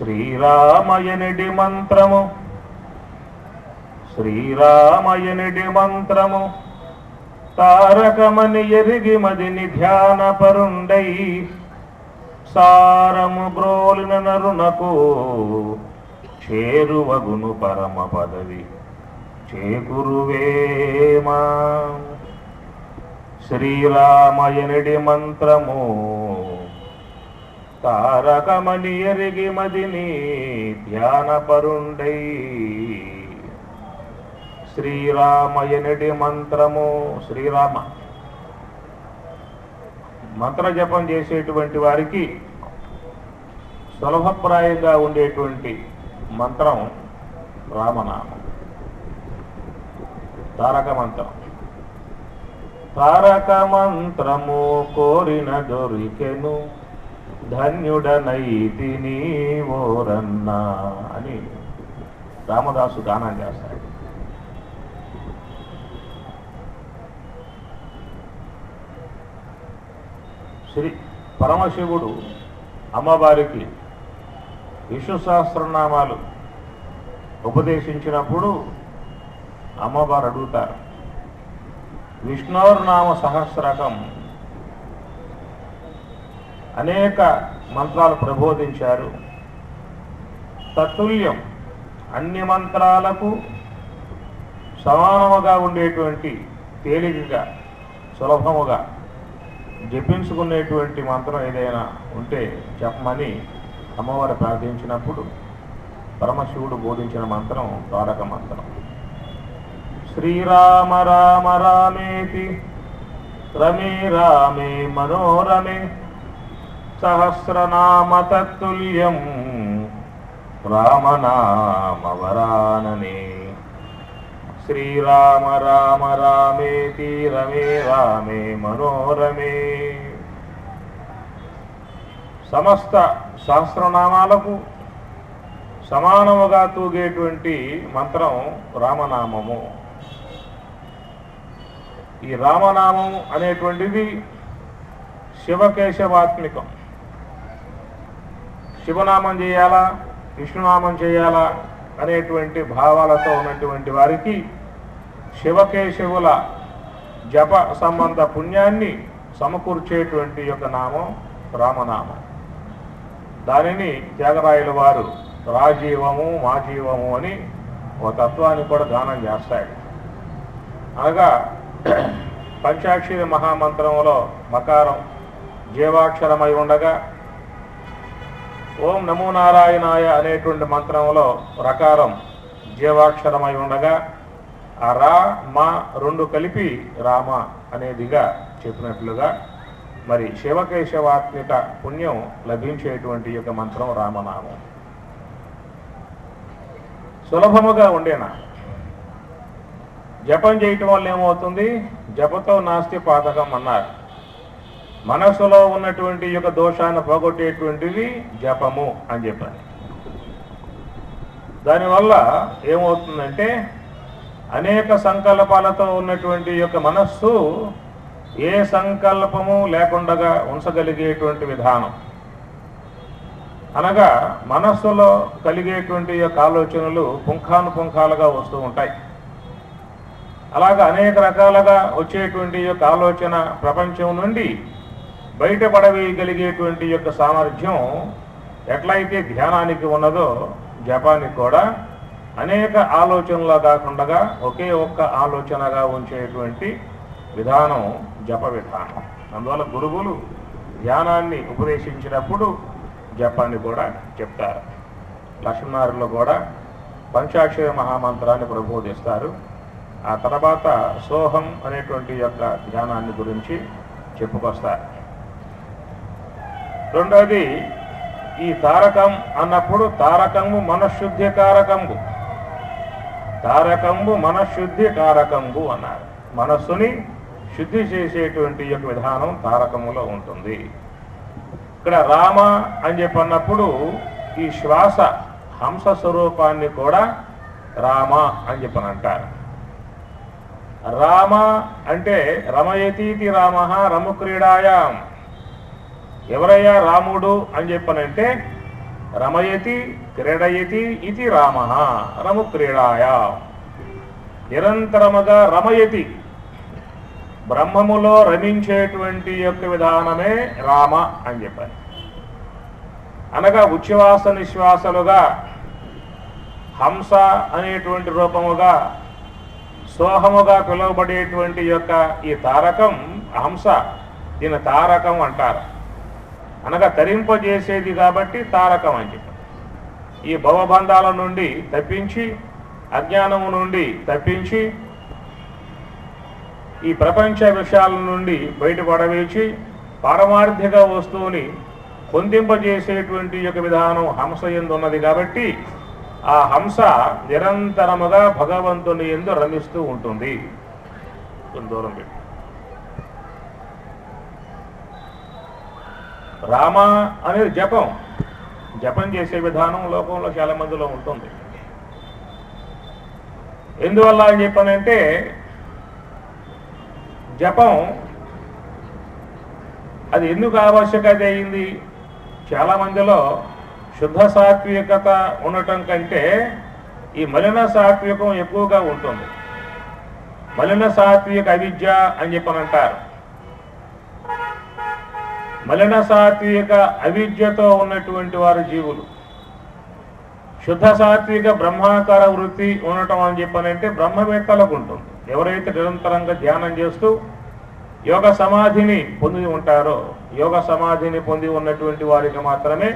శ్రీరామయనుడి మంత్రము శ్రీరామయనుడి మంత్రము తారకమని ఎరిగి మదిని ధ్యానపరుండై సారము బ్రోలిన నరునకు చేరువగును పరమ పదవి చేకురువేమా. శ్రీరామయనుడి మంత్రము తారకమని ఎరిగి మదిని ధ్యానపరుండై శ్రీరామయనుడి మంత్రము. శ్రీరామ మంత్ర జపం చేసేటువంటి వారికి సులభప్రాయంగా ఉండేటువంటి మంత్రం రామనామం, తారక మంత్రం. తారక మంత్రము కోరిన దొరికెను ధన్యుడనైతిని ఓరన్నా అని రామదాసు గానం చేస్తాడు. శ్రీ పరమశివుడు అమ్మవారికి విష్ణు సహస్రనామాలు ఉపదేశించినప్పుడు అమ్మవారు అడుగుతారు, విష్ణోర్నామ సహస్రకం అనేక మంత్రాలు ప్రబోధించారు. తత్తుల్యం అన్ని మంత్రాలకు సమానముగా ఉండేటువంటి తేలికగా సులభముగా జపించుకునేటువంటి మంత్రం ఏదైనా ఉంటే చెప్పమని అమ్మవారు ప్రార్థించినప్పుడు పరమశివుడు బోధించిన మంత్రం తారక మంత్రం. శ్రీరామ రామ రామేతి రమే రామే మనోరమే సహస్రనామ తత్తుల్యం రామనామవరాననే. శ్రీరామ రామ రామేతి రమే రామే మనోరమే. సమస్త సహస్రనామాలకు సమానముగా తూగేటువంటి మంత్రం రామనామము. ఈ రామనామం అనేటువంటిది శివకేశవాత్మికం. శివనామం చేయాలా విష్ణునామం చేయాలా అనేటువంటి భావాలతో ఉన్నటువంటి వారికి శివకేశవుల జప సంబంధ పుణ్యాన్ని సమకూర్చేటువంటి యొక్క నామం రామనామం. దానిని త్యాగరాయుల వారు రాజీవము మాజీవము అని ఒక తత్వాన్ని కూడా గానం చేస్తాడు. అనగా పంచాక్షరి మహామంత్రంలో మకారం జీవాక్షరమై ఉండగా ఓం నమో నారాయణాయ అనేటువంటి మంత్రంలో రకారం జీవాక్షరమై ఉండగా ఆ రా మా రెండు కలిపి రామ అనేదిగా చెప్పినట్లుగా మరి శివకేశవాత్మిక పుణ్యం లభించేటువంటి యొక్క మంత్రం రామనామం. సులభముగా ఉండేనా జపం చేయటం వల్ల ఏమవుతుంది? జపతో నాస్తి పాతకం అన్నారు. మనసులో ఉన్నటువంటి యొక్క దోషాన్ని పోగొట్టేటువంటిది జపము అని చెప్పాను. దానివల్ల ఏమవుతుందంటే అనేక సంకల్పాలతో ఉన్నటువంటి యొక్క మనస్సు ఏ సంకల్పము లేకుండా ఉంచగలిగేటువంటి విధానం. అనగా మనస్సులో కలిగేటువంటి యొక్క ఆలోచనలు పుంఖానుపుంఖాలుగా వస్తూ ఉంటాయి. అలాగా అనేక రకాలుగా వచ్చేటువంటి యొక్క ఆలోచన ప్రపంచం నుండి బయటపడవేయగలిగేటువంటి యొక్క సామర్థ్యం ఎట్లయితే ధ్యానానికి ఉన్నదో జపానికి కూడా అనేక ఆలోచనలు కాకుండా ఒకే ఒక్క ఆలోచనగా ఉంచేటువంటి విధానం జప విధానం. అందువల్ల గురువులు ధ్యానాన్ని ఉపదేశించినప్పుడు జపాన్ని కూడా చెప్తారు. లక్ష్మీనారాయణలో కూడా పంచాక్షరి మహామంత్రాన్ని ప్రబోధిస్తారు. ఆ తర్వాత సోహం అనేటువంటి యొక్క ధ్యానాన్ని గురించి చెప్పుకొస్తారు. రెండవది ఈ తారకం అన్నప్పుడు తారకంబు మనశుద్ధి కారకంబు, తారకంబు మనశుద్ధి కారకంబు అన్నారు. మనస్సుని శుద్ధి చేసేటువంటి యొక్క విధానం తారకములో ఉంటుంది. ఇక్కడ రామ అని చెప్పన్నప్పుడు ఈ శ్వాస హంస స్వరూపాన్ని కూడా రామ అని చెప్పని అంటారు. రామ అంటే రమయతీతి రామ రము క్రీడాయాం. ఎవరయ్యా రాముడు అని చెప్పనంటే రమయతి క్రీడయతి ఇది రామ రము క్రీడాయా. నిరంతరముగా రమయతి, బ్రహ్మములో రమించేటువంటి యొక్క విధానమే రామ అని చెప్పారు. అనగా ఉచ్ఛ్వాస నిశ్వాసలుగా హంస అనేటువంటి రూపముగా సోహముగా పిలువబడేటువంటి యొక్క ఈ తారకం హంస, దీని తారకం అంటారు. అనగా తరింపజేసేది కాబట్టి తారకం అని చెప్పారు. ఈ భవబంధాల నుండి తప్పించి, అజ్ఞానము నుండి తప్పించి, ఈ ప్రపంచ విషయాల నుండి బయటపడవేసి పారమార్థిక వస్తువుని పొందింపజేసేటువంటి యొక్క విధానం హంస యందు ఉన్నది కాబట్టి ఆ హంస నిరంతరముగా భగవంతుని యందు రమిస్తూ ఉంటుంది. దూరం పెట్టి రామ అనేది జపం చేసే విధానం లోకంలో చాలా మందిలో ఉంటుంది. ఎందువల్ల అని చెప్పానంటే జపం అది ఎందుకు ఆవశ్యకత అయింది? చాలా మందిలో శుద్ధ సాత్వికత ఉండటం కంటే ఈ మలిన సాత్వికం ఎక్కువగా ఉంటుంది. మలిన సాత్విక అవిద్య అని చెప్పనంటారు. మలిన సాత్విక అవిద్యతో ఉన్నటువంటి వారు జీవులు. శుద్ధ సాత్విక బ్రహ్మాకార వృత్తి ఉండటం అని చెప్పనంటే బ్రహ్మవేత్తలకు ఉంటుంది. ఎవరైతే నిరంతరంగా ధ్యానం చేస్తూ యోగ సమాధిని పొంది ఉంటారో, యోగ సమాధిని పొంది ఉన్నటువంటి వారికి మాత్రమే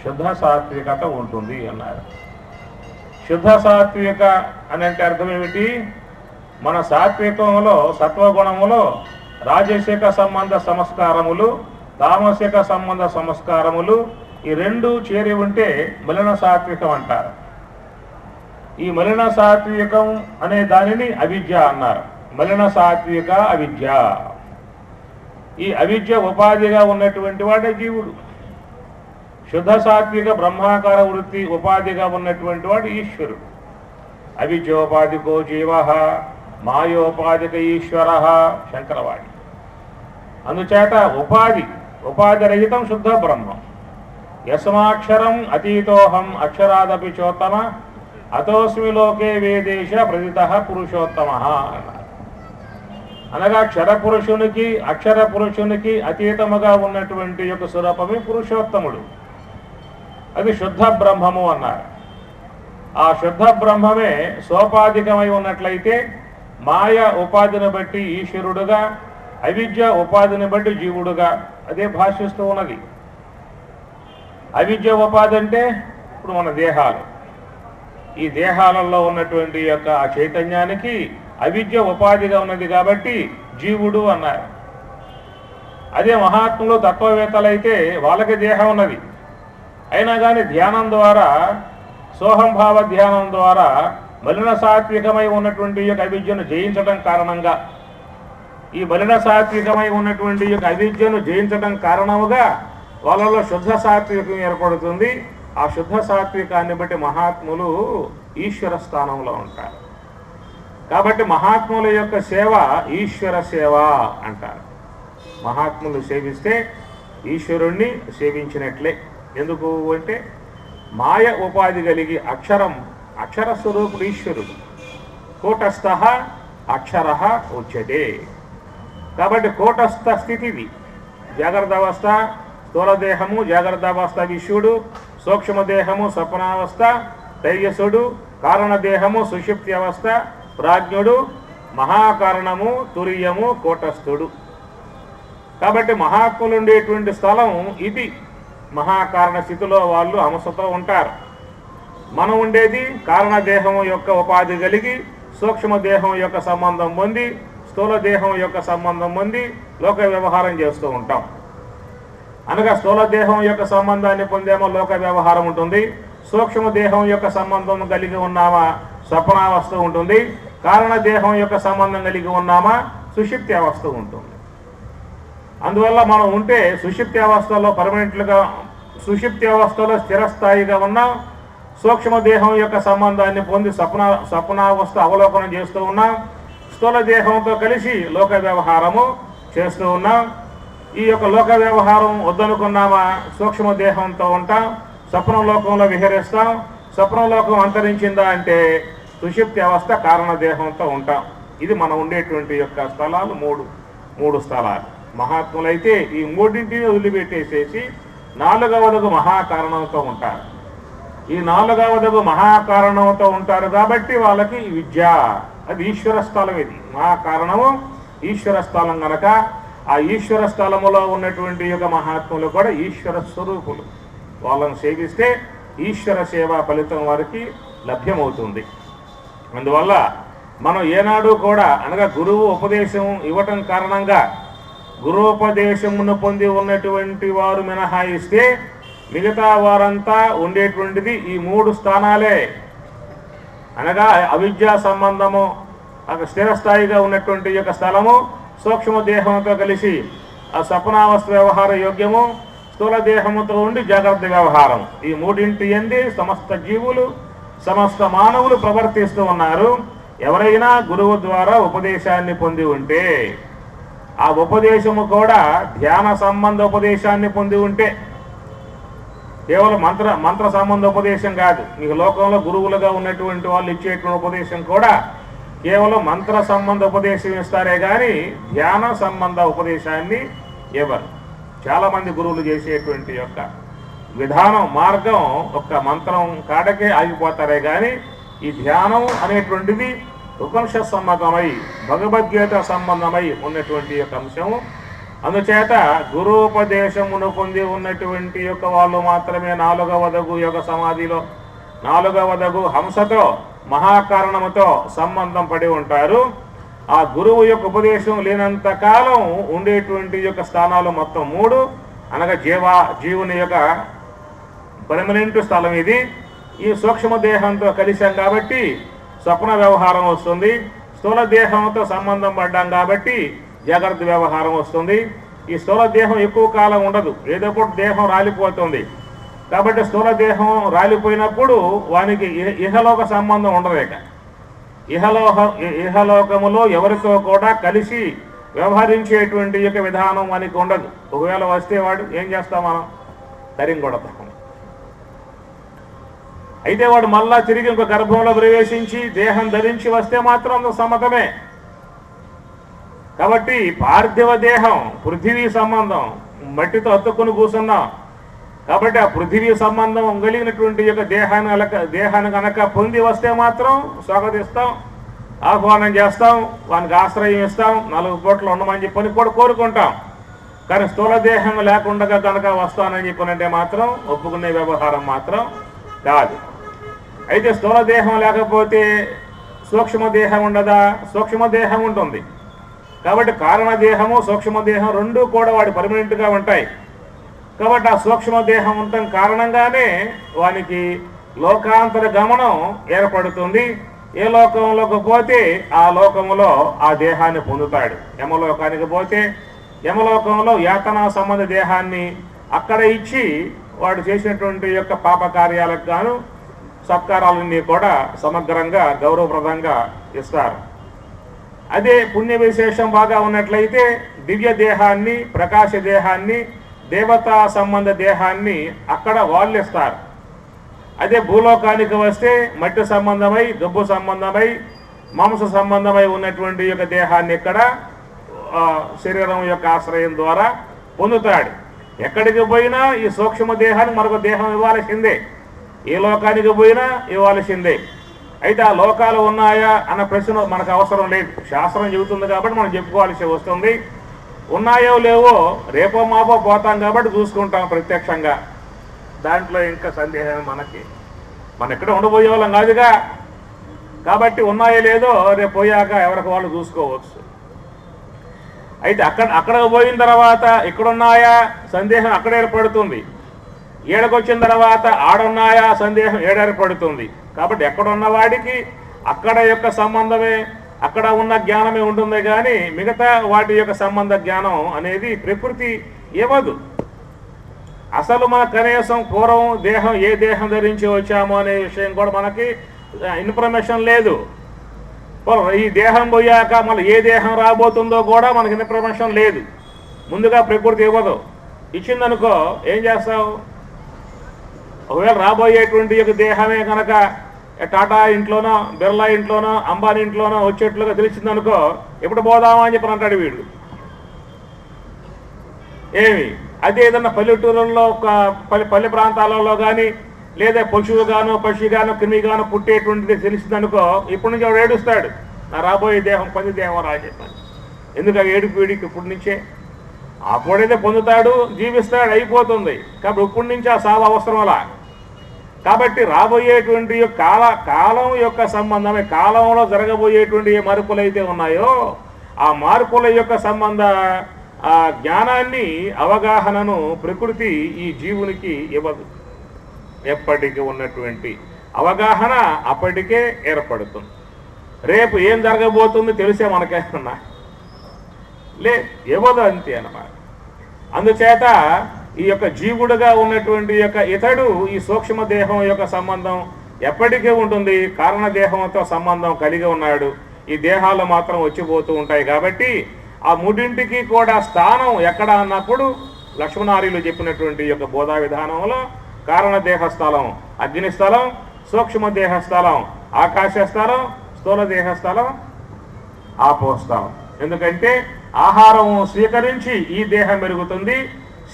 శుద్ధ సాత్వికత ఉంటుంది అన్నారు. శుద్ధ సాత్విక అని అంటే అర్థం ఏమిటి? మన సాత్వికంలో సత్వగుణములో రాజసిక సంబంధ సంస్కారములు, తామసిక సంబంధ సంస్కారములు ఈ రెండు చేరి ఉంటే మలిన సాత్వికం అంటారు. ఈ మలిన సాత్వికం అనే దానిని అవిద్య అన్నారు. మలిన సాత్విక అవిద్య. ఈ అవిద్య ఉపాధిగా ఉన్నటువంటి వాడే జీవుడు. శుద్ధ సాత్విక బ్రహ్మాకార వృత్తి ఉపాధిగా ఉన్నటువంటి వాడు ఈశ్వరుడు. అవిద్యోపాధికో జీవ, మాయోపాధిక ఈశ్వర శంకరవాడి. అందుచేత ఉపాధి రహితం శుద్ధ బ్రహ్మం. యస్మాక్షరం అతీతోహం అక్షరాదపి చోత్తమ అతోస్మి లోకే వేదేశ ప్రదిత పురుషోత్తమ అన్నారు. అనగా క్షర పురుషునికి అక్షర పురుషునికి అతీతముగా ఉన్నటువంటి యొక్క స్వరూపమే పురుషోత్తముడు. అది శుద్ధ బ్రహ్మము అన్నారు. ఆ శుద్ధ బ్రహ్మమే సోపాధికమై ఉన్నట్లయితే మాయ ఉపాధిని బట్టి ఈశ్వరుడుగా, అవిద్య ఉపాధిని బట్టి జీవుడుగా అదే భాషిస్తూ ఉన్నది. అవిద్య ఉపాధి అంటే ఇప్పుడు మన దేహాలు, ఈ దేహాలలో ఉన్నటువంటి యొక్క ఆ చైతన్యానికి అవిద్య ఉపాధిగా ఉన్నది కాబట్టి జీవుడు అన్నారు. అదే మహాత్ములు తత్వవేత్తలైతే వాళ్ళకి దేహం ఉన్నది, అయినా కానీ ధ్యానం ద్వారా, సోహంభావ ధ్యానం ద్వారా మలిన సాత్వికమై ఉన్నటువంటి యొక్క అవిద్యను జయించడం కారణంగా, ఈ మలిన సాత్వికమై ఉన్నటువంటి యొక్క అవిద్యను జయించడం కారణముగా వాళ్ళలో శుద్ధ సాత్వికం ఏర్పడుతుంది. ఆ శుద్ధ సాత్వికాన్ని బట్టి మహాత్ములు ఈశ్వర స్థానంలో ఉంటారు. కాబట్టి మహాత్ముల యొక్క సేవ ఈశ్వర సేవ అంటారు. మహాత్ములు సేవిస్తే ఈశ్వరుణ్ణి సేవించినట్లే. ఎందుకు అంటే మాయ ఉపాధి కలిగి అక్షర స్వరూపుడు ఈశ్వరుడు. కూటస్థ అక్షర ఉచ్యతే. కాబట్టి కూటస్థ స్థితిది జాగ్రత్త అవస్థ, స్థూలదేహము జాగ్రత్తావస్థ విశ్వడు, సూక్ష్మదేహము స్వప్నావస్థ తైజసుడు, కారణదేహము సుషుప్తి అవస్థ ప్రాజ్ఞుడు, మహాకారణము తురియము కూటస్థుడు. కాబట్టి మహాత్ములు ఉండేటువంటి స్థలం ఇది. మహాకారణ స్థితిలో వాళ్ళు హంసతో ఉంటారు. మనం ఉండేది కారణదేహం యొక్క ఉపాధి కలిగి, సూక్ష్మదేహం యొక్క సంబంధం పొంది, స్థూలదేహం యొక్క సంబంధం పొంది లోక వ్యవహారం చేస్తూ ఉంటాం. అనగా స్థూలదేహం యొక్క సంబంధాన్ని పొందేమో లోక వ్యవహారం ఉంటుంది, సూక్ష్మదేహం యొక్క సంబంధం కలిగి ఉన్నామా స్వప్నావస్థ ఉంటుంది, కారణదేహం యొక్క సంబంధం కలిగి ఉన్నామా సుషుప్తి అవస్థ ఉంటుంది. అందువల్ల మనం ఉంటే సుషుప్తి అవస్థలో పర్మనెంట్గా, సుషుప్తి అవస్థలో స్థిరస్థాయిగా ఉన్నాం, సూక్ష్మదేహం యొక్క సంబంధాన్ని పొంది స్వప్నావస్థ అవలోకనం చేస్తూ ఉన్నాం, స్థూలదేహంతో కలిసి లోక వ్యవహారము చేస్తూ ఉన్నాం. ఈ యొక్క లోక వ్యవహారం వద్దనుకున్నామా సూక్ష్మదేహంతో ఉంటాం, స్వప్నలోకంలో విహరిస్తాం. స్వప్నలోకం అంతరించిందా అంటే సుషుప్తి అవస్థ కారణదేహంతో ఉంటాం. ఇది మనం ఉండేటువంటి యొక్క స్థలాలు మూడు స్థలాలు. మహాత్ములైతే ఈ మూడింటిని వదిలిపెట్టేసేసి 4వదగు మహాకారణంతో ఉంటారు. ఈ 4వదగు మహాకారణంతో ఉంటారు కాబట్టి వాళ్ళకి విద్య, అది ఈశ్వర స్థలం. ఇది మహాకారణము ఈశ్వర స్థలం కనుక ఆ ఈశ్వర స్థలములో ఉన్నటువంటి యొక్క మహాత్ములు కూడా ఈశ్వర స్వరూపులు. వాళ్ళను సేవిస్తే ఈశ్వర సేవా ఫలితం వారికి లభ్యమవుతుంది. అందువల్ల మనం ఏనాడు కూడా అనగా గురువు ఉపదేశం ఇవ్వటం కారణంగా గురుపదేశమును పొంది ఉన్నటువంటి వారు మినహాయిస్తే మిగతా వారంతా ఉండేటువంటిది ఈ 3 స్థానాలే. అనగా అవిద్యా సంబంధము స్థిరస్థాయిగా ఉన్నటువంటి యొక్క స్థలము, సూక్ష్మ దేహంతో కలిసి ఆ స్వప్నావస్థ వ్యవహార యోగ్యము, స్థూల దేహముతో ఉండి జాగ్రత్త వ్యవహారం, ఈ మూడింటి యందు సమస్త జీవులు సమస్త మానవులు ప్రవర్తిస్తూ ఉన్నారు. ఎవరైనా గురువు ద్వారా ఉపదేశాన్ని పొంది ఉంటే, ఆ ఉపదేశము కూడా ధ్యాన సంబంధ ఉపదేశాన్ని పొంది ఉంటే, కేవలం మంత్ర సంబంధ ఉపదేశం కాదు. మీకు లోకంలో గురువులుగా ఉన్నటువంటి వాళ్ళు ఇచ్చేటువంటి ఉపదేశం కూడా కేవలం మంత్ర సంబంధ ఉపదేశం ఇస్తారే కానీ ధ్యాన సంబంధ ఉపదేశాన్ని ఇవ్వరు. చాలామంది గురువులు చేసేటువంటి యొక్క విధానం మార్గం ఒక్క మంత్రం కాడకే ఆగిపోతారే కానీ ఈ ధ్యానం అనేటువంటిది ఉపనిషత్ సంబంధమై భగవద్గీత సంబంధమై ఉన్నటువంటి యొక్క అంశము. అందుచేత గురూపదేశమును పొంది ఉన్నటువంటి యొక్క వాళ్ళు మాత్రమే 4వదగు యోగ సమాధిలో 4వదగు హంసతో మహాకారణముతో సంబంధం పడి ఉంటారు. ఆ గురువు యొక్క ఉపదేశం లేనంత కాలం ఉండేటువంటి యొక్క స్థానాలు మొత్తం 3, అనగా జీవుని యొక్క పర్మనెంట్ స్థలం ఇది. ఈ సూక్ష్మ దేహంతో కలిసాం కాబట్టి స్వప్న వ్యవహారం వస్తుంది. స్థూల దేహంతో సంబంధం పడ్డాం కాబట్టి జాగ్రత్త వ్యవహారం వస్తుంది. ఈ స్థూల దేహం ఎక్కువ కాలం ఉండదు, ఏదో ఒకటి దేహం రాలిపోతుంది. కాబట్టి స్థూల దేహం రాలిపోయినప్పుడు వానికి ఇహలోక సంబంధం ఉండదు. ఇక ఇహలోకములో ఎవరితో కూడా కలిసి వ్యవహరించేటువంటి యొక్క విధానం వానికి ఉండదు. ఒకవేళ వస్తే వాడు ఏం చేస్తాం, మనం తరిం కొడతాం. అయితే వాడు మళ్ళా తిరిగి ఇంకో గర్భంలో ప్రవేశించి దేహం ధరించి వస్తే మాత్రం సమ్మతమే. కాబట్టి పార్థివ దేహం పృథివీ సంబంధం, మట్టితో అత్తుకుని కూర్చున్నాం కాబట్టి ఆ పృథివీ సంబంధం కలిగినటువంటి యొక్క దేహాన్ని కనుక పొంది వస్తే మాత్రం స్వాగతిస్తాం, ఆహ్వానం చేస్తాం, వానికి ఆశ్రయం ఇస్తాం, 4 పూటలు ఉండమని చెప్పని కూడా కోరుకుంటాం. కానీ స్థూల దేహం లేకుండా కనుక వస్తానని చెప్పనంటే మాత్రం ఒప్పుకునే వ్యవహారం మాత్రం కాదు. అయితే స్థూల దేహం లేకపోతే సూక్ష్మదేహం ఉండదా? సూక్ష్మదేహం ఉంటుంది. కాబట్టి కారణదేహము సూక్ష్మదేహం రెండూ కూడా వాడి పర్మనెంట్గా ఉంటాయి. కాబట్టి ఆ సూక్ష్మదేహం ఉండటం కారణంగానే వానికి లోకాంతర గమనం ఏర్పడుతుంది. ఏ లోకంలోకి పోతే ఆ లోకంలో ఆ దేహాన్ని పొందుతాడు. యమలోకానికి పోతే యమలోకంలో యాతనా సంబంధ దేహాన్ని అక్కడ ఇచ్చి వాడు చేసినటువంటి యొక్క పాప కార్యాలకు గాను సత్కారాలన్నీ కూడా సమగ్రంగా గౌరవప్రదంగా ఇస్తారు. అదే పుణ్య విశేషం బాగా ఉన్నట్లయితే దివ్య దేహాన్ని, ప్రకాశ దేహాన్ని, దేవతా సంబంధ దేహాన్ని అక్కడ వాళ్ళు ఇస్తారు. అదే భూలోకానికి వస్తే మట్టి సంబంధమై, గబ్బు సంబంధమై, మాంస సంబంధమై ఉన్నటువంటి యొక్క దేహాన్ని ఇక్కడ శరీరం యొక్క ఆశ్రయం ద్వారా పొందుతాడు. ఎక్కడికి పోయినా ఈ సూక్ష్మ దేహాన్ని మరొక దేహం ఇవ్వాల్సిందే, ఏ లోకానికి పోయినా ఇవ్వాల్సిందే. అయితే ఆ లోకాలు ఉన్నాయా అన్న ప్రశ్న మనకు అవసరం లేదు, శాస్త్రం చెబుతుంది కాబట్టి మనం చెప్పుకోవాల్సి వస్తుంది. ఉన్నాయో లేవో రేపో మాపో పోతాం కాబట్టి చూసుకుంటాం ప్రత్యక్షంగా, దాంట్లో ఇంకా సందేహం మనం ఎక్కడ ఉండబోయే వాళ్ళం కాదుగా. కాబట్టి ఉన్నాయో లేదో రేపు పోయాక ఎవరికి వాళ్ళు చూసుకోవచ్చు. అయితే అక్కడికి పోయిన తర్వాత ఇక్కడున్నాయా సందేహం అక్కడ ఏర్పడుతుంది, ఏడకొచ్చిన తర్వాత ఆడున్నాయా సందేహం ఏడేర్పడుతుంది. కాబట్టి ఎక్కడున్నవాడికి అక్కడ యొక్క సంబంధమే, అక్కడ ఉన్న జ్ఞానమే ఉంటుంది కానీ మిగతా వాటి యొక్క సంబంధ జ్ఞానం అనేది ప్రకృతి ఇవ్వదు. అసలు మన కనీసం పూర్వం దేహం ఏ దేహం ధరించి వచ్చామో అనే విషయం కూడా మనకి ఇన్ఫర్మేషన్ లేదు. ఈ దేహం పోయాక మళ్ళీ ఏ దేహం రాబోతుందో కూడా మనకి ఇన్ఫర్మేషన్ లేదు. ముందుగా ప్రకృతి ఇవ్వదు. ఇచ్చిందనుకో ఏం చేస్తావు, ఒకవేళ రాబోయేటువంటి యొక్క దేహమే కనుక టాటా ఇంట్లోనో బిర్లా ఇంట్లోనో అంబానీ ఇంట్లోనో వచ్చేట్లుగా తెలిసిందనుకో ఎప్పుడు పోదామా అని చెప్పని అంటాడు వీడు. ఏమి అదే ఏదన్నా పల్లెటూరుల్లో పల్లె ప్రాంతాలలో కానీ లేదా పశువుగాను పక్షిగాను క్రిమిగాను పుట్టేటువంటిది తెలిసిందనుకో ఇప్పటి నుంచి వాడు ఏడుస్తాడు, నా రాబోయే దేహం పంది దేహం రా చెప్పాను. ఎందుకు ఆ ఏడుపు వీడికి ఇప్పటి నుంచే అప్పుడైతే పొందుతాడు, జీవిస్తాడు, అయిపోతుంది. కాబట్టి ఇప్పటి నుంచి ఆ సాగు అవసరం అలా. కాబట్టి రాబోయేటువంటి కాలం యొక్క సంబంధమే, కాలంలో జరగబోయేటువంటి ఏ మార్పులు అయితే ఉన్నాయో ఆ మార్పుల యొక్క సంబంధ జ్ఞానాన్ని అవగాహనను ప్రకృతి ఈ జీవునికి ఇవ్వదు. ఎప్పటికీ ఉన్నటువంటి అవగాహన అప్పటికే ఏర్పడుతుంది. రేపు ఏం జరగబోతుంది తెలిసే మనకేమన్నా ఇవ్వదు, అంతే అన్నమాట. అందుచేత ఈ యొక్క జీవుడుగా ఉన్నటువంటి యొక్క ఇతడు ఈ సూక్ష్మ దేహం యొక్క సంబంధం ఎప్పటికీ ఉంటుంది. కారణదేహంతో సంబంధం కలిగి ఉన్నాడు. ఈ దేహాలు మాత్రం వచ్చిపోతూ ఉంటాయి. కాబట్టి ఆ మూడింటికి కూడా స్థానం ఎక్కడ అన్నప్పుడు లక్ష్మణార్యులు చెప్పినటువంటి యొక్క బోధా విధానంలో కారణదేహ స్థలం అగ్నిస్థలం, సూక్ష్మదేహ స్థలం ఆకాశ స్థలం, స్థూల దేహ స్థలం ఆపోస్థలం. ఎందుకంటే ఆహారం స్వీకరించి ఈ దేహం పెరుగుతుంది,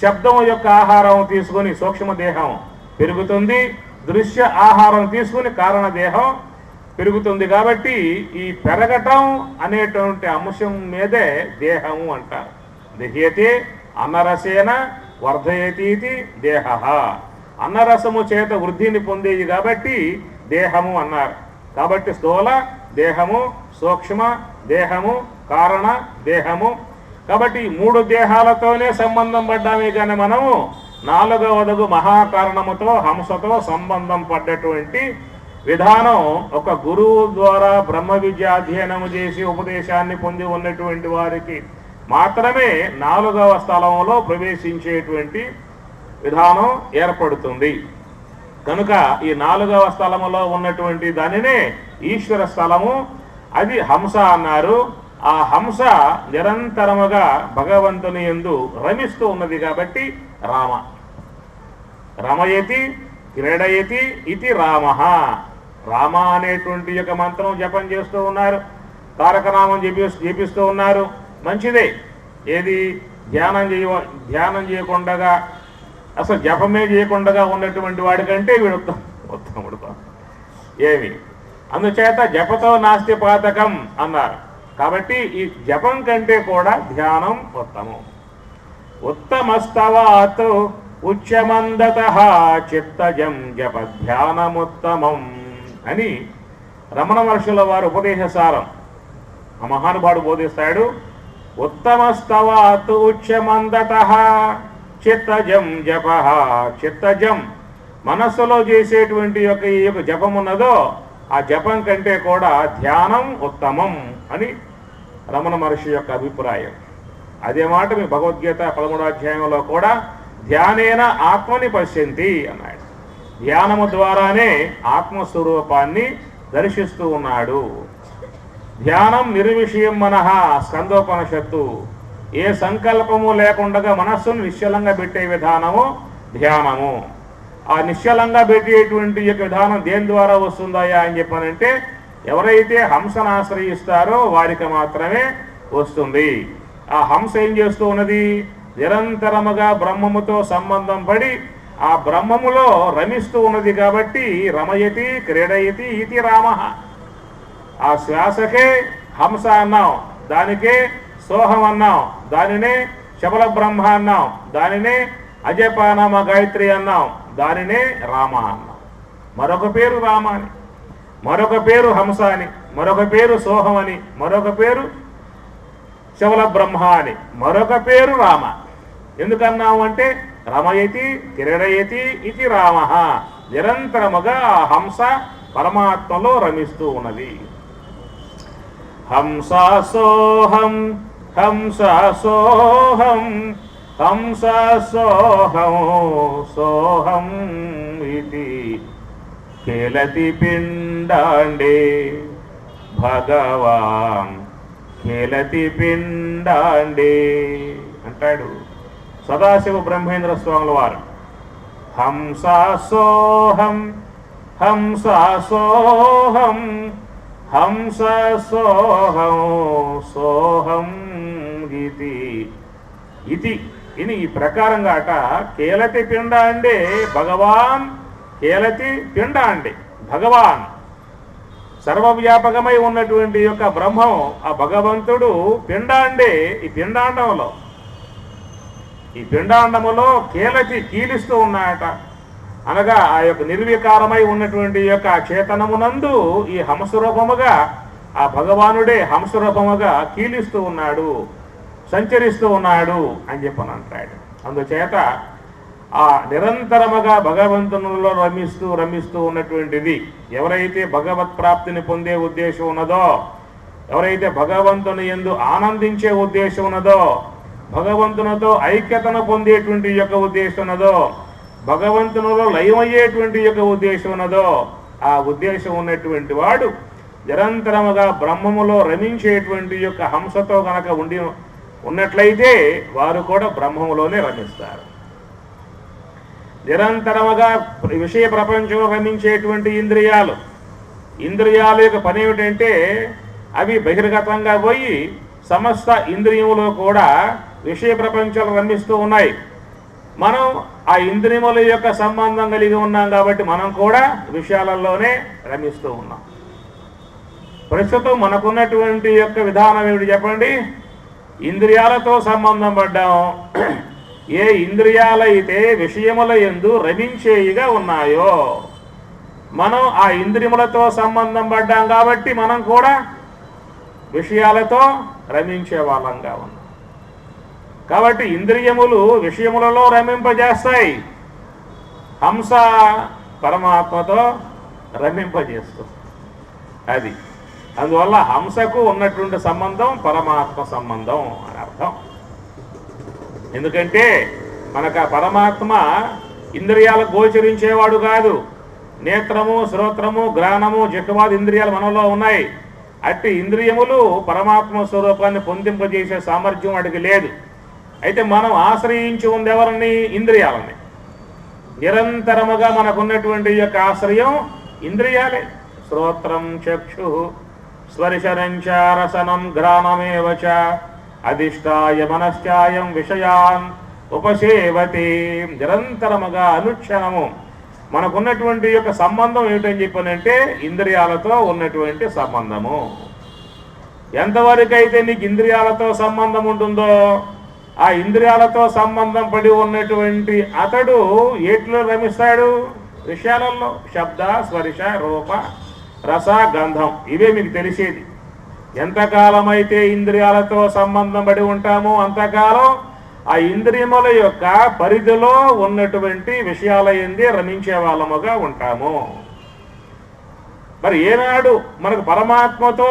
శబ్దం యొక్క ఆహారం తీసుకుని సూక్ష్మదేహం పెరుగుతుంది, దృశ్య ఆహారం తీసుకుని కారణదేహం పెరుగుతుంది. కాబట్టి ఈ పెరగటం అనేటువంటి అంశం మీదే దేహము అంటారు. దహ్యతే అన్నరసేన వర్ధయతీతి దేహ. అన్నరసము చేత వృద్ధిని పొందేది కాబట్టి దేహము అన్నారు. కాబట్టి స్థూల దేహము, సూక్ష్మ దేహము, కారణ దేహము. కాబట్టి మూడు దేహాలతోనే సంబంధం పడ్డామే కానీ మనము నాలుగవదగు మహాకారణముతో హంసతో సంబంధం పడ్డటువంటి విధానం ఒక గురువు ద్వారా బ్రహ్మ విద్య అధ్యయనము చేసి ఉపదేశాన్ని పొంది ఉన్నటువంటి వారికి మాత్రమే నాలుగవ స్థలంలో ప్రవేశించేటువంటి విధానం ఏర్పడుతుంది. కనుక ఈ నాలుగవ స్థలములో ఉన్నటువంటి దానినే ఈశ్వర స్థలము, అది హంస అన్నారు. ఆ హంస నిరంతరముగా భగవంతుని యందు రమిస్తూ ఉన్నది కాబట్టి రామ. రమయతి క్రీడయతి ఇది రామ. రామ అనేటువంటి యొక్క మంత్రం జపం చేస్తూ ఉన్నారు, తారకనామం జపిస్తూ ఉన్నారు. మంచిదే. ఏది ధ్యానం చేయకుండా అసలు జపమే చేయకుండా ఉన్నటువంటి వాడికంటే వీడు ఉత్తముడు. ఏమి అందుచేత జపతో నాస్తి పాతకం అన్నారు. కాబట్టి ఈ జపం కంటే కూడా ధ్యానం ఉత్తమం. ఉత్తమస్తవాత్ ఉచ్యమందత చిత్తజం జప ధ్యానముత్తమం అని రమణ మహర్షుల వారు ఉపదేశసారం ఆ మహానుభావుడు బోధిస్తాడు. ఉత్తమస్తవాత్ ఉచ్యమందత చిత్తజం జప. చిత్తజం మనస్సులో చేసేటువంటి యొక్క ఈ యొక్క జపం ఉన్నదో ఆ జపం కంటే కూడా ధ్యానం ఉత్తమం అని రమణ మహర్షి యొక్క అభిప్రాయం. అదే మాట మీ భగవద్గీత 13వ అధ్యాయంలో కూడా ధ్యానేన ఆత్మని పశ్యంతి అన్నాడు. ధ్యానము ద్వారానే ఆత్మస్వరూపాన్ని దర్శిస్తూ ఉన్నాడు. ధ్యానం నిర్విషయం మనః స్కందోపనిషత్తు. ఏ సంకల్పము లేకుండా మనస్సును నిశ్చలంగా పెట్టే విధానము ధ్యానము. ఆ నిశ్చలంగా పెట్టేటువంటి యొక్క విధానం దేని ద్వారా వస్తుందయా అని చెప్పానంటే ఎవరైతే హంసను ఆశ్రయిస్తారో వారికి మాత్రమే వస్తుంది. ఆ హంస ఏం చేస్తూ ఉన్నది? నిరంతరముగా బ్రహ్మముతో సంబంధం పడి ఆ బ్రహ్మములో రమిస్తూ ఉన్నది. కాబట్టి రమయతి క్రీడయతి ఇది రామ. ఆ శ్వాసకే హంస అన్నాం, దానికే సోహం అన్నాం, దానినే శబల బ్రహ్మ అన్నాం, దానినే అజపానామ గాయత్రి అన్నాం, దానినే రామ అన్నాం. మరొక పేరు రామ అని, మరొక పేరు హంస అని, మరొక పేరు సోహం అని, మరొక పేరు శబల బ్రహ్మ అని, మరొక పేరు రామ. ఎందుకన్నాము అంటే రమయతి క్రీడయతి ఇది రామ. నిరంతరముగా ఆ హంస పరమాత్మలో రమిస్తూ ఉన్నది. హంసా సోహం హంసా సోహం హంసా సోహం సోహం ఇది ఖేలతి పిండాండే భగవాన్ ఖేలతి పిండాండే అంటాడు సదాశివ బ్రహ్మేంద్ర స్వాముల వారు. హంసోహం హంసోహం హంసోహం సోహం ఇది ఇది ఇని ఈ ప్రకారంగా అట కేలతి పిండ అండే భగవాన్ కేలతి పిండ అండి భగవాన్ సర్వవ్యాపకమై ఉన్నటువంటి యొక్క బ్రహ్మం ఆ భగవంతుడు పిండాండే ఈ పిండాండములో కేలతి కీలిస్తూ ఉన్నాయట. అనగా ఆ యొక్క నిర్వికారమై ఉన్నటువంటి యొక్క చేతనమునందు ఈ హంసరూపముగా ఆ భగవానుడే హంసరూపముగా కీలిస్తూ ఉన్నాడు, సంచరిస్తూ ఉన్నాడు అని చెప్పని అంటాడు. అందుచేత ఆ నిరంతరముగా భగవంతునిలో రమిస్తూ ఉన్నటువంటిది ఎవరైతే భగవత్ ప్రాప్తిని పొందే ఉద్దేశం ఉన్నదో, ఎవరైతే భగవంతుని యందు ఆనందించే ఉద్దేశం ఉన్నదో, భగవంతునితో ఐక్యతను పొందేటువంటి యొక్క ఉద్దేశం ఉన్నదో, భగవంతునిలో లయమయ్యేటువంటి యొక్క ఉద్దేశం ఉన్నదో, ఆ ఉద్దేశం ఉన్నటువంటి వాడు నిరంతరముగా బ్రహ్మములో రమించేటువంటి యొక్క హంసతో గనక ఉన్నట్లయితే వారు కూడా బ్రహ్మములోనే రమిస్తారు. నిరంతరముగా విషయ ప్రపంచంలో రమించేటువంటి ఇంద్రియాల యొక్క పని ఏమిటంటే అవి బహిర్గతంగా పోయి సమస్త ఇంద్రియములు కూడా విషయ ప్రపంచంలో రమిస్తూ ఉన్నాయి. మనం ఆ ఇంద్రియముల యొక్క సంబంధం కలిగి ఉన్నాం కాబట్టి మనం కూడా విషయాలలోనే రమిస్తూ ఉన్నాం. ప్రస్తుతం మనకున్నటువంటి యొక్క విధానం ఏమిటి చెప్పండి? ఇంద్రియాలతో సంబంధం పడ్డాం. ఏ ఇంద్రియాలైతే విషయముల యందు రమించేయిగా ఉన్నాయో మనం ఆ ఇంద్రియములతో సంబంధం పడ్డాం కాబట్టి మనం కూడా విషయాలతో రమించే వాళ్ళంగా ఉన్నాం. కాబట్టి ఇంద్రియములు విషయములలో రమింపజేస్తాయి, హంస పరమాత్మతో రమింపజేస్తుంది. అది అందువల్ల హంసకు ఉన్నటువంటి సంబంధం పరమాత్మ సంబంధం అని అర్థం. ఎందుకంటే మనకు ఆ పరమాత్మ ఇంద్రియాలకు గోచరించేవాడు కాదు. నేత్రము, శ్రోత్రము, గ్రాణము, జిహ్వాది ఇంద్రియాలు మనలో ఉన్నాయి. అట్టి ఇంద్రియములు పరమాత్మ స్వరూపాన్ని పొందింపజేసే సామర్థ్యం వాడికి లేదు. అయితే మనం ఆశ్రయించి ఉంది ఎవరిని? ఇంద్రియాలని. నిరంతరముగా మనకున్నటువంటి యొక్క ఆశ్రయం ఇంద్రియాలే. శ్రోత్రం చక్షు స్పర్శనంచ రసనం ఘ్రాణమేవచ అధిష్టాయ మనశ్చాయం విషయాన్ ఉపసేవతి. నిరంతరముగా అనుక్షణము మనకున్నటువంటి యొక్క సంబంధం ఏమిటని చెప్పానంటే ఇంద్రియాలతో ఉన్నటువంటి సంబంధము. ఎంతవరకు అయితే నీకు ఇంద్రియాలతో సంబంధం ఉంటుందో ఆ ఇంద్రియాలతో సంబంధం పడి ఉన్నటువంటి అతడు ఏట్లో రమిస్తాడు? విషయాలలో. శబ్ద, స్పర్శ, రూప, రస, గంధం ఇవే మీకు తెలిసేది. ఎంతకాలం అయితే ఇంద్రియాలతో సంబంధం పడి ఉంటామో అంతకాలం ఆ ఇంద్రియముల యొక్క పరిధిలో ఉన్నటువంటి విషయాల యందే రమించే వాళ్ళముగా ఉంటాము. మరి ఏనాడు మనకు పరమాత్మతో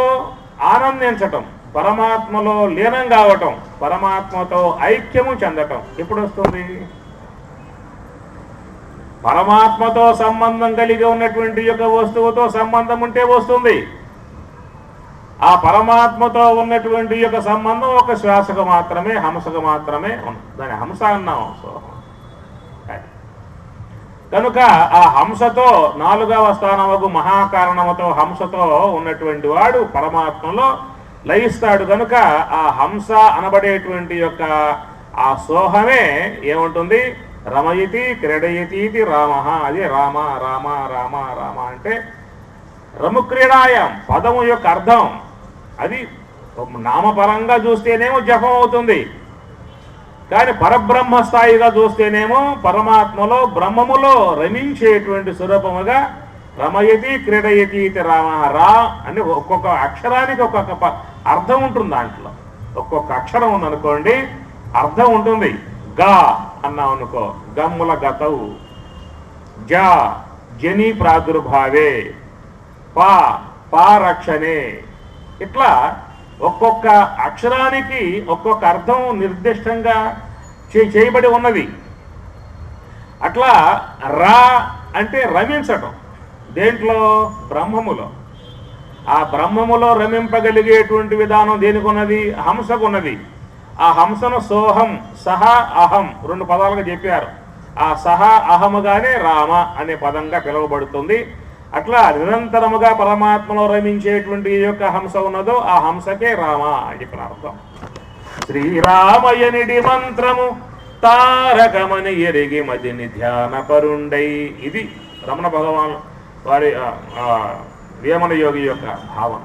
ఆనందించటం, పరమాత్మలో లీనం కావటం, పరమాత్మతో ఐక్యము చెందటం ఎప్పుడు వస్తుంది? పరమాత్మతో సంబంధం కలిగి ఉన్నటువంటి యొక్క వస్తువుతో సంబంధం ఉంటే వస్తుంది. ఆ పరమాత్మతో ఉన్నటువంటి యొక్క సంబంధం ఒక శ్వాసకు మాత్రమే, హంసకు మాత్రమే ఉంది. దాని హంస అన్నాం. కనుక ఆ హంసతో 4వ స్థానముకు మహాకారణముతో హంసతో ఉన్నటువంటి వాడు పరమాత్మలో లయిస్తాడు. కనుక ఆ హంస అనబడేటువంటి యొక్క ఆ సోహమే ఏముంటుంది? రమయతి క్రీడయతి రామ. అది రామ రామ రామ రామ అంటే రముక్రీడాయం పదము యొక్క అర్థం. అది నామపరంగా చూస్తేనేమో జపం అవుతుంది, కానీ పరబ్రహ్మ స్థాయిగా చూస్తేనేమో పరమాత్మలో బ్రహ్మములో రమించేటువంటి స్వరూపముగా రమయతి క్రీడయతి రామ. రా అని ఒక్కొక్క అక్షరానికి ఒక్కొక్క అర్థం ఉంటుంది. దాంట్లో ఒక్కొక్క అక్షరం ఉందనుకోండి అర్థం ఉంటుంది. గా అన్నాం అనుకో గమ్ముల గతవు, జా జని ప్రాదుర్భావే, పా పారక్షణే. ఇట్లా ఒక్కొక్క అక్షరానికి ఒక్కొక్క అర్థం నిర్దిష్టంగా చేయబడి ఉన్నది. అట్లా రా అంటే రమించటం. దేంట్లో? బ్రహ్మములో. ఆ బ్రహ్మములో రమింపగలిగేటువంటి విధానం దేనికి ఉన్నది? హంసకు ఉన్నది. ఆ హంసను సోహం సహ అహం 2 పదాలుగా చెప్పారు. ఆ సహా అహముగానే రామ అనే పదంగా పిలువబడుతుంది. అట్లా నిరంతరముగా పరమాత్మలో రమించేటువంటి ఈ యొక్క హంస ఉన్నదో ఆ హంసకే రామ అని చెప్పిన అర్థం. శ్రీరామయనిడి మంత్రము తారకమని ఎరిగి మదిని ధ్యాన పరుండై. ఇది రమణ భగవాన్ వారి వేమన యోగి యొక్క భావన.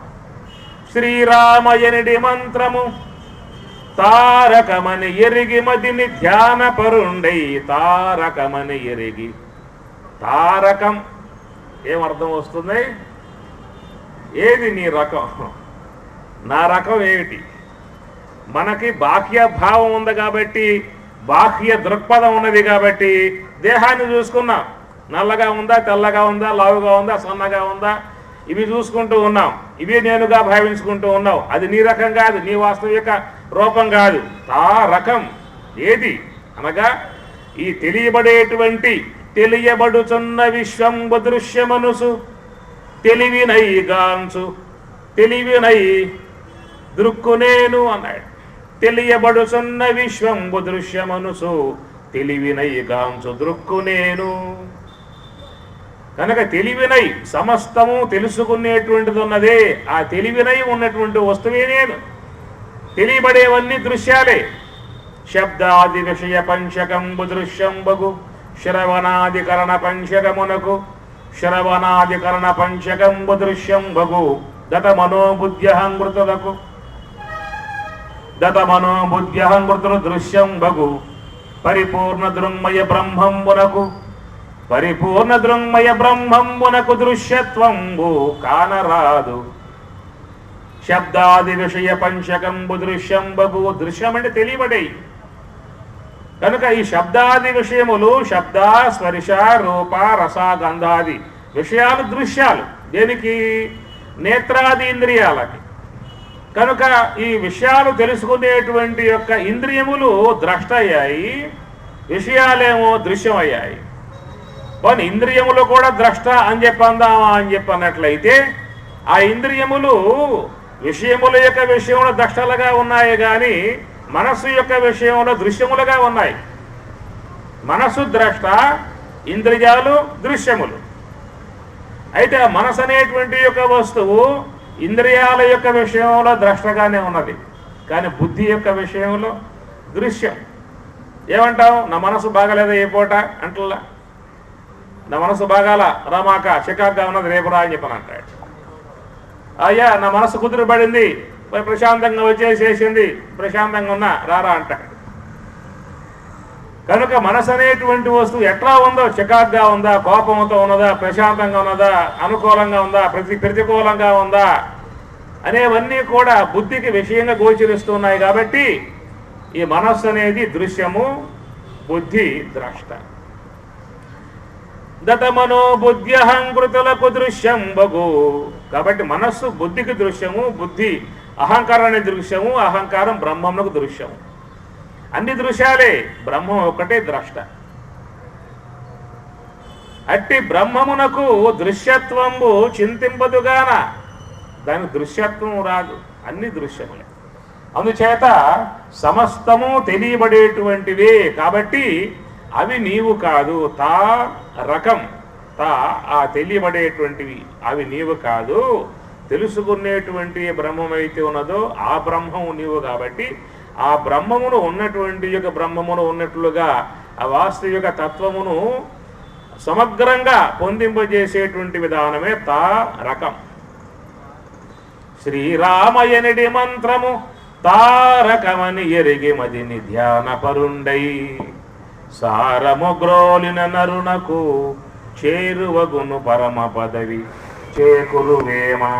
శ్రీరామయనిడి మంత్రము తారకమని ఎరిగి మదిని ధ్యాన పరుండై. తారకమని ఎరిగి, తారకం ఏమర్థం వస్తుంది? ఏది నీ రకం, నా రకం ఏమిటి? మనకి బాహ్య భావం ఉంది కాబట్టి, బాహ్య దృక్పథం ఉన్నది కాబట్టి దేహాన్ని చూసుకున్నాం. నల్లగా ఉందా, తెల్లగా ఉందా, లావుగా ఉందా, సన్నగా ఉందా, ఇవి చూసుకుంటూ ఉన్నాం. ఇవి నేనుగా భావించుకుంటూ ఉన్నావు. అది నీ రకం కాదు, నీ వాస్తవిక రూపం కాదు. తా రకం ఏది అనగా ఈ తెలియబడేటువంటి తెలియబడుచున్న విశ్వంబు దృశ్యమనుసు తెలివినై గాంచు తెలివినై దృక్కునేను అన్నాడు. తెలియబడుచున్న విశ్వంబు దృశ్యమనుసు తెలివినై గాంచు దృక్కునేను. కనుక తెలివినై సమస్తము తెలుసుకునేటువంటిది ఉన్నదే. ఆ తెలివినై ఉన్నటువంటి వస్తువే నేను. తెలియబడేవన్నీ దృశ్యాలే. శబ్దాది విషయ పంచకంబు దృశ్యంబగు శ్రవణాధికరణ పంచకమునకు శ్రవణాధికరణ పంచకంబు దృశ్యంబగు దత మనోబుద్ధ్యహంకృతులకు దత మనోబుద్ధ్యహంకృతులు దృశ్యంబగు పరిపూర్ణ దృంమయ బ్రహ్మంబునకు పరిపూర్ణ దృంమయ బ్రహ్మంబునకు దృశ్యత్వంబు కానరాదు. శబ్దాది విషయ పంచకంబు దృశ్యంబగు. దృశ్యం అంటే తెలియబడేయి. కనుక ఈ శబ్దాది విషయములు శబ్ద స్పర్శ రూప రస గంధాది విషయాలు దృశ్యాలు. దేనికి? నేత్రాది ఇంద్రియాలకి. కనుక ఈ విషయాలు తెలుసుకునేటువంటి యొక్క ఇంద్రియములు ద్రష్ట అయ్యాయి, విషయాలేమో దృశ్యమయ్యాయి. కొన్ని ఇంద్రియములు కూడా ద్రష్ట అని చెప్పందామా అని చెప్పన్నట్లయితే ఆ ఇంద్రియములు విషయముల యొక్క విషయంలో ద్రష్టలుగా ఉన్నాయి కానీ మనస్సు యొక్క విషయంలో దృశ్యములుగా ఉన్నాయి. మనస్సు ద్రష్ట, ఇంద్రియాలు దృశ్యములు. అయితే ఆ మనసు అనేటువంటి యొక్క వస్తువు ఇంద్రియాల యొక్క విషయంలో ద్రష్టగానే ఉన్నది, కానీ బుద్ధి యొక్క విషయంలో దృశ్యం. ఏమంటావు? నా మనసు బాగలేదా ఏ పూట అంటలా. నా మనసు బాగాల రామాక చికాగ్గా ఉన్నది రేపు రా అని చెప్పని అంటాడు. అయ్యా నా మనసు కుదురుబడింది, ప్రశాంతంగా వచ్చేసేసింది, ప్రశాంతంగా ఉన్నా రారా అంటాడు. కనుక మనసు అనేటువంటి వస్తువు ఎట్లా ఉందో, చికాగ్గా ఉందా, కోపంతో ఉన్నదా, ప్రశాంతంగా ఉన్నదా, అనుకూలంగా ఉందా, ప్రతికూలంగా ఉందా అనేవన్నీ కూడా బుద్ధికి విషయంగా గోచరిస్తున్నాయి. కాబట్టి ఈ మనస్సు అనేది దృశ్యము, బుద్ధి ద్రష్ట. దతమనో బుద్ధ్యహంకృతులకు దృశ్యం బగు. కాబట్టి మనస్సు బుద్ధికి దృశ్యము, బుద్ధి అహంకారాన్ని దృశ్యము, అహంకారం బ్రహ్మమునకు దృశ్యము. అన్ని దృశ్యాలే, బ్రహ్మం ఒక్కటే ద్రష్ట. అట్టి బ్రహ్మమునకు దృశ్యత్వంబు చింతింపదుగాన దానికి దృశ్యత్వం రాదు, అన్ని దృశ్యములే. అందుచేత సమస్తము తెలియబడేటువంటివే. కాబట్టి అవి నీవు కాదు. తా రకం, తా ఆ తెలియబడేటువంటివి అవి నీవు కాదు. తెలుసుకునేటువంటి బ్రహ్మమైతే ఉన్నదో ఆ బ్రహ్మము నీవు. కాబట్టి ఆ బ్రహ్మమును ఉన్నటువంటి యొక్క బ్రహ్మమును ఉన్నట్లుగా ఆ వాస్తవిక తత్వమును సమగ్రంగా పొందింపజేసేటువంటి విధానమే తా రకం. శ్రీరామయనిడి మంత్రము తారకమని ఎరిగి మదిని ధ్యాన పరుండై సారము గ్రోలిన నరునకు చేరువగును పరమ పదవి చేకురువేమా.